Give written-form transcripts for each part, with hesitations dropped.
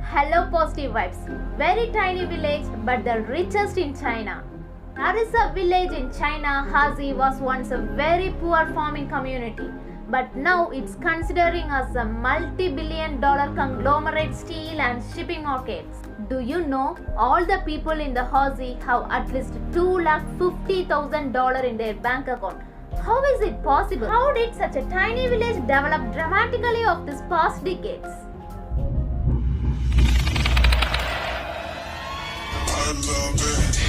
Hello Positive Vibes. Very tiny village but the richest in China. There is a village in China. Hazi was once a very poor farming community, but now it's considering as a multi-billion dollar conglomerate steel and shipping markets. Do you know all the people in the Hazi have at least $250,000 in their bank account? How is it possible? How did such a tiny village develop dramatically of these past decades? I love it.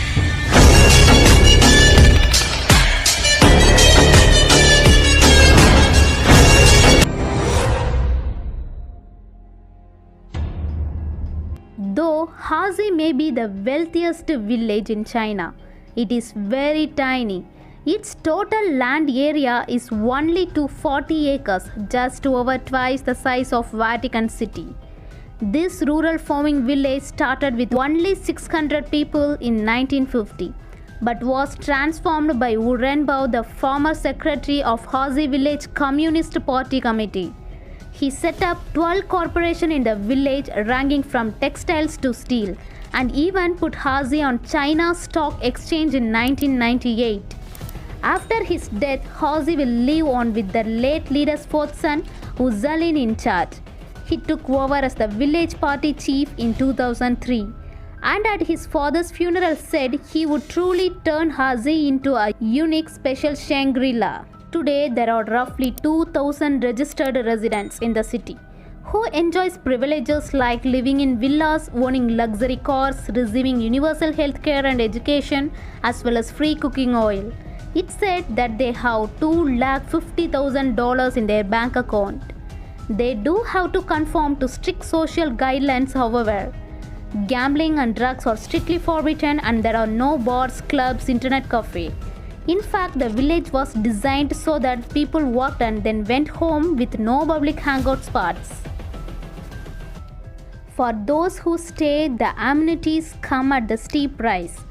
Though Hazi may be the wealthiest village in China, it is very tiny. Its total land area is only 240 acres, just over twice the size of Vatican City. This rural farming village started with only 600 people in 1950, but was transformed by Wu Renbao, the former secretary of Hazi Village Communist Party Committee. He set up 12 corporations in the village ranging from textiles to steel, and even put Hazi on China's stock exchange in 1998. After his death, Hazi will live on with the late leader's fourth son, Wu Zilin, in charge. He took over as the village party chief in 2003, and at his father's funeral said he would truly turn Hazi into a unique special Shangri-La. Today there are roughly 2,000 registered residents in the city who enjoys privileges like living in villas, owning luxury cars, receiving universal health care and education, as well as free cooking oil. It's said that they have $250,000 in their bank account. They do have to conform to strict social guidelines, however. Gambling and drugs are strictly forbidden, and there are no bars, clubs, internet cafe. In fact, the village was designed so that people worked and then went home with no public hangout spots. For those who stay, the amenities come at the steep price.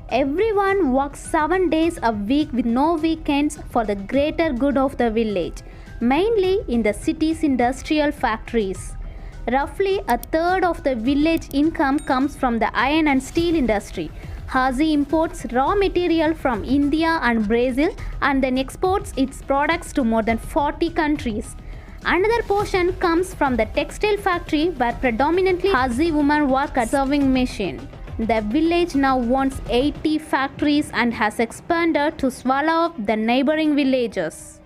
Everyone works 7 days a week with no weekends for the greater good of the village, mainly in the city's industrial factories. Roughly a third of the village income comes from the iron and steel industry. Hazi imports raw material from India and Brazil and then exports its products to more than 40 countries. Another portion comes from the textile factory where predominantly Hazi women work at sewing machine. The village now owns 80 factories and has expanded to swallow up the neighboring villages.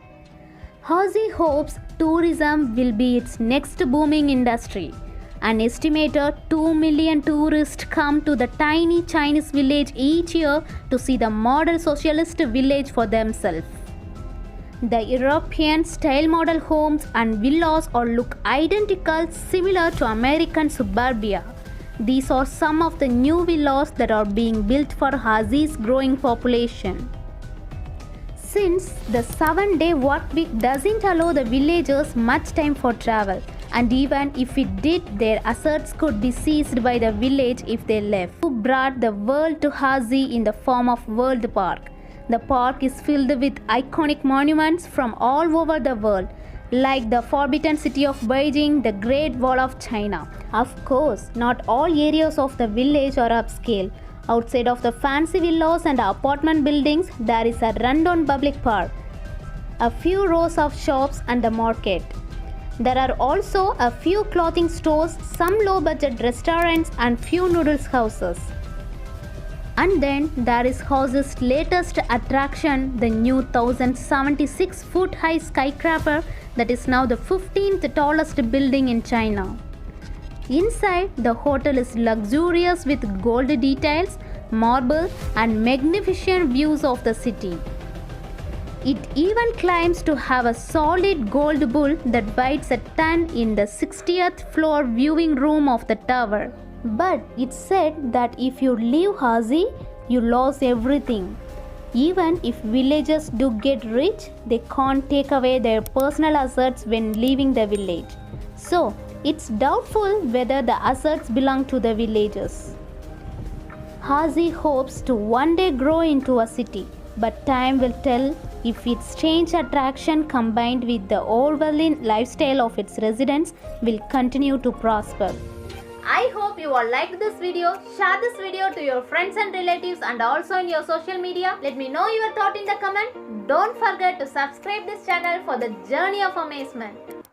Hazi hopes tourism will be its next booming industry. An estimated 2 million tourists come to the tiny Chinese village each year to see the model socialist village for themselves. The European style model homes and villas all look identical, similar to American suburbia. These are some of the new villas that are being built for Hazi's growing population. Since the 7-day work week doesn't allow the villagers much time for travel, and even if it did, their assets could be seized by the village if they left. Who brought the world to Hazi in the form of World Park? The park is filled with iconic monuments from all over the world, like the Forbidden City of Beijing, the Great Wall of China. Of course, not all areas of the village are upscale. Outside of the fancy villas and apartment buildings, there is a rundown public park, a few rows of shops and a market. There are also a few clothing stores, some low-budget restaurants and few noodles houses. And then there is Hazi's latest attraction, the new 1,076-foot-high skyscraper that is now the 15th tallest building in China. Inside, the hotel is luxurious with gold details, marble and magnificent views of the city. It even claims to have a solid gold bull that bites a ton in the 60th floor viewing room of the tower. But it's said that if you leave Hazi, you lose everything. Even if villagers do get rich, they can't take away their personal assets when leaving the village. So, it's doubtful whether the assets belong to the villagers. Hazi hopes to one day grow into a city, but time will tell if its strange attraction combined with the overwhelming lifestyle of its residents will continue to prosper. I hope you all liked this video. Share this video to your friends and relatives and also in your social media. Let me know your thought in the comment. Don't forget to subscribe this channel for the journey of amazement.